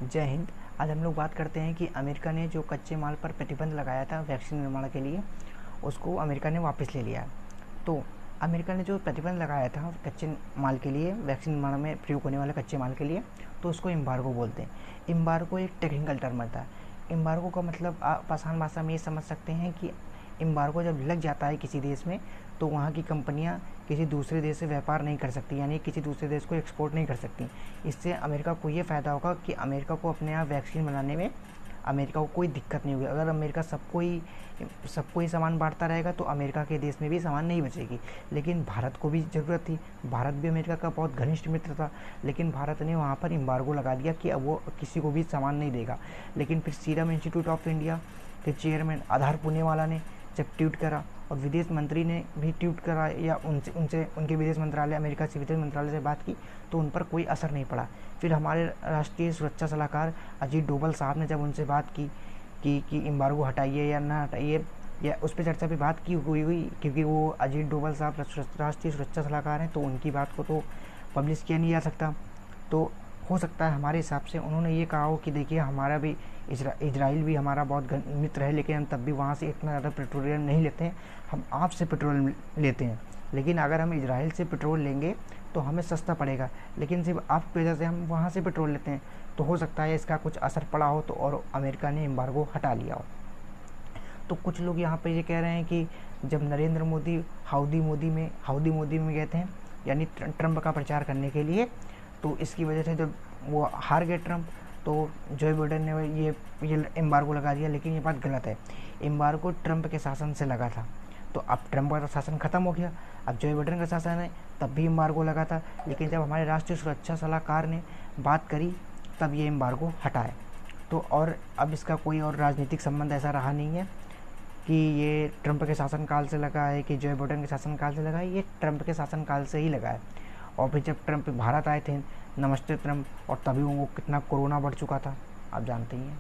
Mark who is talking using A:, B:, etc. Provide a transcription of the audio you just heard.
A: जय हिंद। आज हम लोग बात करते हैं कि अमेरिका ने जो कच्चे माल पर प्रतिबंध लगाया था वैक्सीन निर्माण के लिए, उसको अमेरिका ने वापस ले लिया। तो अमेरिका ने जो प्रतिबंध लगाया था कच्चे माल के लिए, वैक्सीन निर्माण में प्रयोग होने वाले कच्चे माल के लिए, तो उसको एम्बार्गो बोलते हैं। एम्बार्गो एक टेक्निकल टर्म था। एम्बार्गो का मतलब आप आसान भाषा में ये समझ सकते हैं कि एम्बार्गो जब लग जाता है किसी देश में, तो वहाँ की कंपनियाँ किसी दूसरे देश से व्यापार नहीं कर सकती, यानी किसी दूसरे देश को एक्सपोर्ट नहीं कर सकती। इससे अमेरिका को ये फ़ायदा होगा कि अमेरिका को अपने यहाँ वैक्सीन बनाने में अमेरिका को कोई दिक्कत नहीं होगी। अगर अमेरिका सबको ही सामान बांटता रहेगा तो अमेरिका के देश में भी सामान नहीं बचेगी। लेकिन भारत को भी ज़रूरत थी, भारत भी अमेरिका का बहुत घनिष्ठ मित्र था, लेकिन भारत ने वहाँ पर एम्बार्गो लगा दिया कि अब वो किसी को भी सामान नहीं देगा। लेकिन फिर सीरम इंस्टीट्यूट ऑफ इंडिया के चेयरमैन आधार पुणेवाला ने जब ट्वीट करा और विदेश मंत्री ने भी ट्वीट करा या उनके विदेश मंत्रालय, अमेरिका से विदेश मंत्रालय से बात की, तो उन पर कोई असर नहीं पड़ा। फिर हमारे राष्ट्रीय सुरक्षा सलाहकार अजीत डोभाल साहब ने जब उनसे बात की कि एम्बार्गो हटाइए या ना हटाइए, या उस पर चर्चा पे बात की हुई, क्योंकि वो अजीत डोभाल साहब राष्ट्रीय सुरक्षा सलाहकार हैं, तो उनकी बात को तो पब्लिश किया नहीं जा सकता। तो हो सकता है हमारे हिसाब से उन्होंने ये कहा हो कि देखिए हमारा भी इजराइल भी हमारा बहुत मित्र है, लेकिन हम तब भी वहाँ से इतना ज़्यादा पेट्रोलियम नहीं लेते हैं, हम आपसे पेट्रोल लेते हैं। लेकिन अगर हम इजराइल से पेट्रोल लेंगे तो हमें सस्ता पड़ेगा, लेकिन सिर्फ आपकी वजह से हम वहाँ से पेट्रोल लेते हैं। तो हो सकता है इसका कुछ असर पड़ा हो तो और अमेरिका ने एम्बार्गो हटा लिया हो। तो कुछ लोग यहाँ पे ये कह रहे हैं कि जब नरेंद्र मोदी हाउडी मोदी में गए थे, यानी ट्रंप का प्रचार करने के लिए, तो इसकी वजह से जब वो हार गए ट्रंप, तो जो बाइडेन ने ये एम्बार्गो लगा दिया। लेकिन ये बात गलत है। एम्बार्गो ट्रंप के शासन से लगा था, तो अब ट्रंप का शासन ख़त्म हो गया, अब जो बाइडेन का शासन है, तब भी एम्बार्गो लगा था। लेकिन जब हमारे राष्ट्रीय सुरक्षा सलाहकार ने बात करी तब ये एम्बार्गो हटा है। तो और अब इसका कोई और राजनीतिक संबंध ऐसा रहा नहीं है कि ये ट्रंप के शासनकाल से लगा है कि जो बाइडेन के शासनकाल से लगा है, ये ट्रंप के शासनकाल से ही लगा है। और फिर जब ट्रंप भारत आए थे, नमस्ते ट्रंप, और तभी वो कितना कोरोना बढ़ चुका था, आप जानते ही हैं।